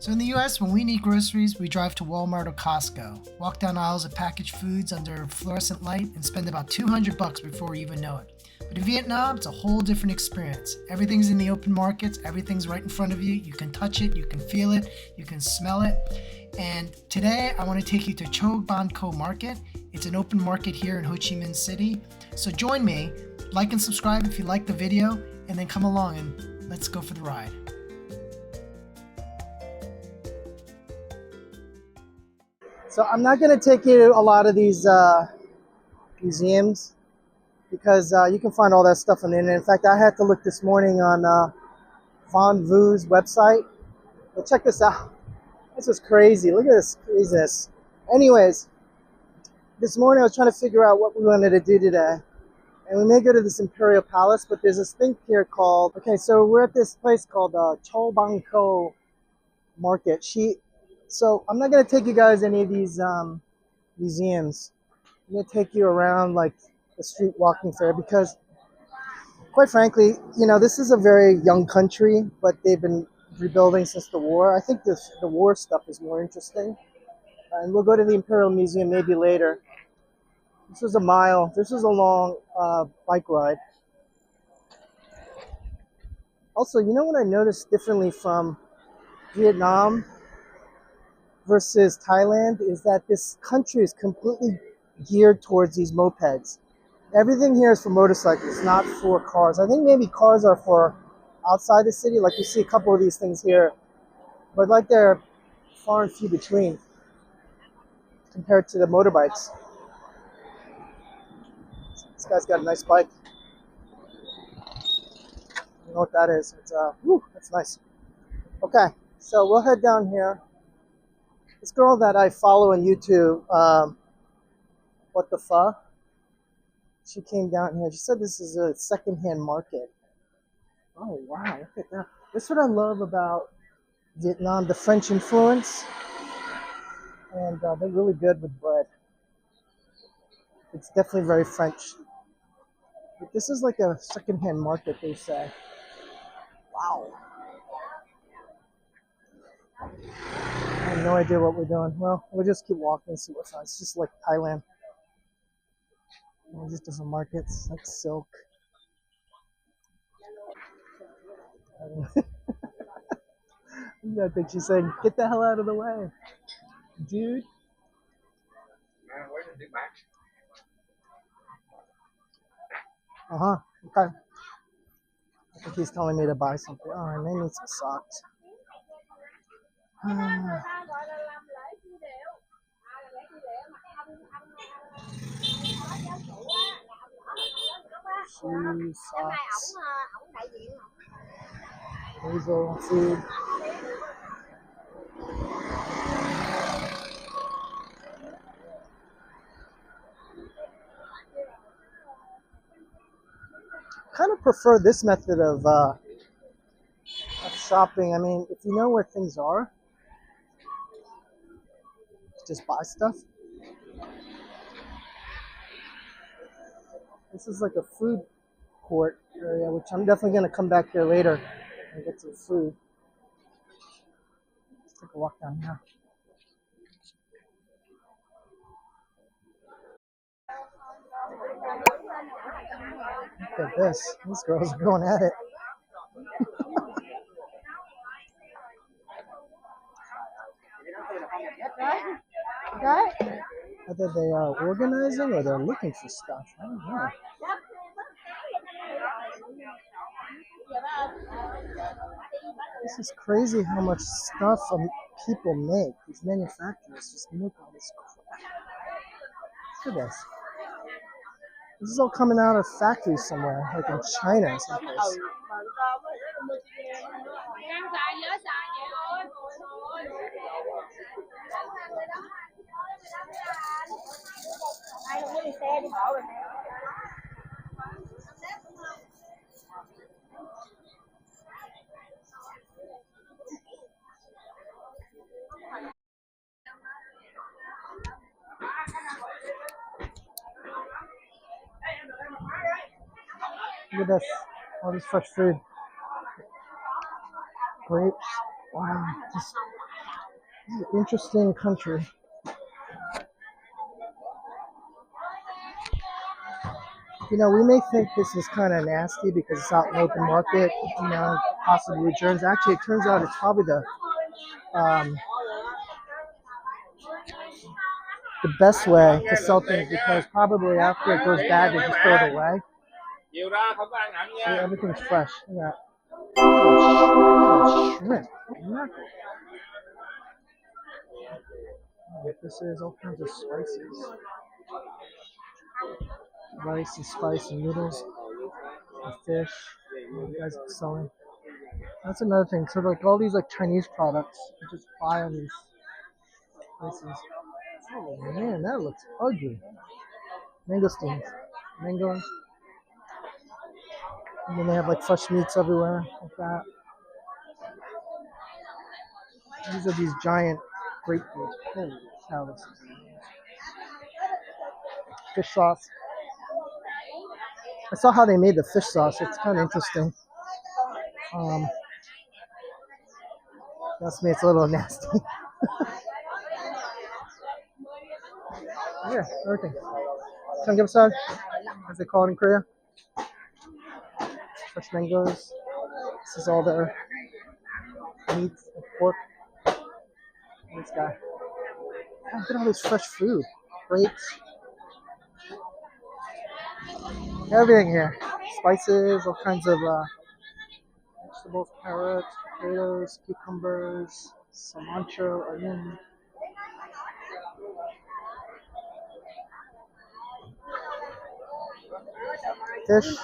So in the US, when we need groceries, we drive to Walmart or Costco, walk down aisles of packaged foods under fluorescent light, and spend about $200 before we even know it. But in Vietnam, it's a whole different experience. Everything's in the open markets, everything's right in front of you. You can touch it, you can feel it, you can smell it. And today, I want to take you to Cho Ban Co Market. It's an open market here in Ho Chi Minh City. So join me, like and subscribe if you like the video, and then come along and let's go for the ride. So I'm not going to take you to a lot of these museums because you can find all that stuff on the internet. In fact, I had to look this morning on Von Vu's website. But check this out. This is crazy. Look at this craziness. Anyways, this morning I was trying to figure out what we wanted to do today. And we may go to this Imperial Palace, but there's this thing here called, okay, so we're at this place called Cho Bang Ko Market. So I'm not going to take you guys any of these museums. I'm going to take you around like the street walking fair because quite frankly, you know, this is a very young country, but they've been rebuilding since the war. I think the war stuff is more interesting. And we'll go to the Imperial Museum maybe later. This was a mile. This was a long bike ride. Also, you know what I noticed differently from Vietnam versus Thailand is that this country is completely geared towards these mopeds. Everything here is for motorcycles, not for cars. I think maybe cars are for outside the city, like you see a couple of these things here, but like they're far and few between compared to the motorbikes. This guy's got a nice bike. You know what that is? It's that's nice. Okay, so we'll head down here. This girl that I follow on YouTube, What the Fuck? She came down here. She said this is a secondhand market. Oh wow, look at that. That's what I love about Vietnam, the French influence. And they're really good with bread. It's definitely very French. But this is like a secondhand market, they say. Wow. I have no idea what we're doing. Well, we'll just keep walking and see what's on. It's just like Thailand. Just different markets, like silk. I think she's saying, get the hell out of the way, dude. Uh-huh, okay. I think he's telling me to buy something. Oh, I may need some socks. Shoes, socks, basil, food. Kind of prefer this method of shopping. I mean, if you know where things are, just buy stuff. This is like a food court area, which I'm definitely going to come back here later and get some food. Let's take a walk down here. Look at this. These girls are going at it. Either they are organizing or they're looking for stuff. I don't know. This is crazy how much stuff people make. These manufacturers just make all this crap. Look at this. This is all coming out of factories somewhere, like in China or someplace. Look at this. All this fresh food. Grapes. Wow. Just Interesting country. You know, we may think this is kind of nasty because it's out in open market, you know, possibly germs. Actually, it turns out it's probably um, the best way to sell things because probably after it goes bad, they just throw it away. So everything's fresh. Yeah. Shrimp. Mackerel. This is all kinds of spices. Rice and spice and noodles. And fish. You guys are selling. That's another thing. So like all these like Chinese products, you just buy on these places. Oh man, that looks ugly. Mangosteens. Mangoes. And then they have like fresh meats everywhere, like that. These are these giant grapefruits. Holy cow, this is fish sauce. I saw how they made the fish sauce. It's kind of interesting. Um, that's me. It's a little nasty. Yeah, everything. Samgyeopsal, as they call it in Korea. Fresh mangoes. This is all their meat and pork. This guy. Oh, look at all this fresh food. Grapes. Everything here. Spices, all kinds of vegetables, carrots, potatoes, cucumbers, cilantro, onion. Fish.